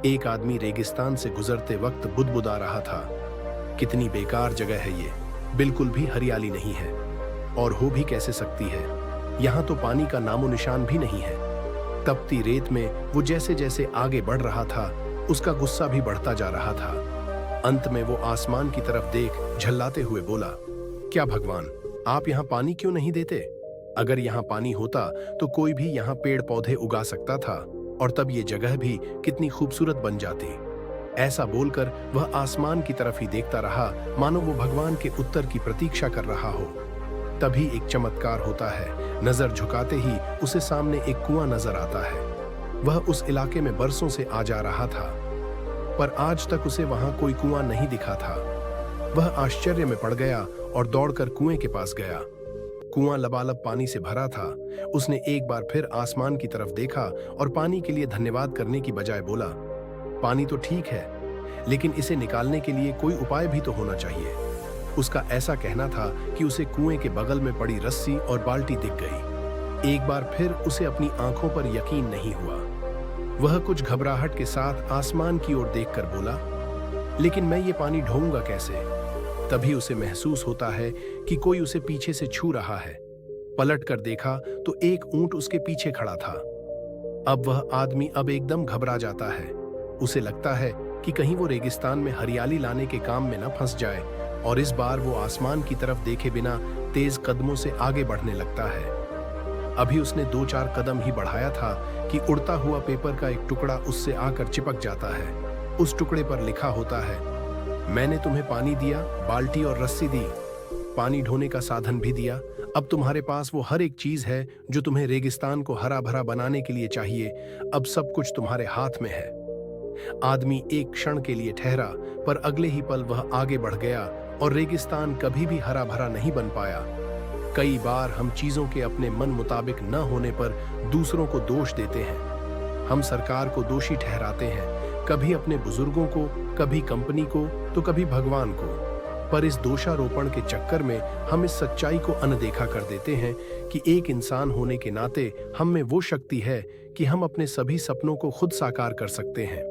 एक आदमी रेगिस्तान से गुजरते वक्त बुदबुदा रहा था, कितनी बेकार जगह है ये, बिल्कुल भी हरियाली नहीं है। और हो भी कैसे सकती है, यहाँ तो पानी का नामो निशान भी नहीं है। तपती रेत में वो जैसे जैसे आगे बढ़ रहा था, उसका गुस्सा भी बढ़ता जा रहा था। अंत में वो आसमान की तरफ देख झल्लाते हुए बोला, क्या भगवान, आप यहाँ पानी क्यों नहीं देते? अगर यहाँ पानी होता तो कोई भी यहाँ पेड़ पौधे उगा सकता था, और तब ये जगह भी कितनी खूबसूरत बन जाती। ऐसा बोलकर वह आसमान की तरफ ही देखता रहा, मानो वो भगवान के उत्तर की प्रतीक्षा कर रहा हो। तभी एक चमत्कार होता है, नजर झुकाते ही उसे सामने एक कुआं नजर आता है। वह उस इलाके में बरसों से आ जा रहा था, पर आज तक उसे वहां कोई कुआं नहीं दिखा था। वह आश्चर्य में पड़ गया और दौड़कर कुएं के पास गया। कुआं लबालब पानी से भरा था। उसने एक बार फिर आसमान की तरफ देखा और पानी के लिए धन्यवाद करने की बजाय बोला, पानी तो ठीक है, लेकिन इसे निकालने के लिए कोई उपाय भी तो होना चाहिए। उसका ऐसा कहना था कि उसे कुएं के बगल में पड़ी रस्सी और बाल्टी दिख गई। एक बार फिर उसे अपनी आंखों पर यकीन नहीं हुआ। वह कुछ घबराहट के साथ आसमान की ओर देखकर बोला, लेकिन मैं ये पानी ढोऊंगा कैसे? तभी उसे महसूस होता है कि कोई उसे पीछे से छू रहा है। पलट कर देखा तो एक ऊंट उसके पीछे खड़ा था। अब वह आदमी अब एकदम घबरा जाता है। उसे लगता है कि कहीं वो रेगिस्तान में हरियाली लाने के काम में न फंस जाए, और इस बार वो आसमान की तरफ देखे बिना तेज कदमों से आगे बढ़ने लगता है। अभी उसने 2-4 कदम ही बढ़ाया था कि उड़ता हुआ पेपर का एक टुकड़ा उससे आकर चिपक जाता है। उस टुकड़े पर लिखा होता है, मैंने तुम्हें पानी दिया, बाल्टी और रस्सी दी, पानी ढोने का साधन भी दिया। अब तुम्हारे पास वो हर एक चीज है जो तुम्हें रेगिस्तान को हरा भरा बनाने के लिए चाहिए। अब सब कुछ तुम्हारे हाथ में है। आदमी एक क्षण के लिए ठहरा, पर अगले ही पल वह आगे बढ़ गया और रेगिस्तान कभी भी हरा भरा नहीं बन पाया। कई बार हम चीजों के अपने मन मुताबिक न होने पर दूसरों को दोष देते हैं। हम सरकार को दोषी ठहराते हैं, कभी अपने बुजुर्गों को, कभी कंपनी को, तो कभी भगवान को। पर इस दोषारोपण के चक्कर में हम इस सच्चाई को अनदेखा कर देते हैं कि एक इंसान होने के नाते हम में वो शक्ति है कि हम अपने सभी सपनों को खुद साकार कर सकते हैं।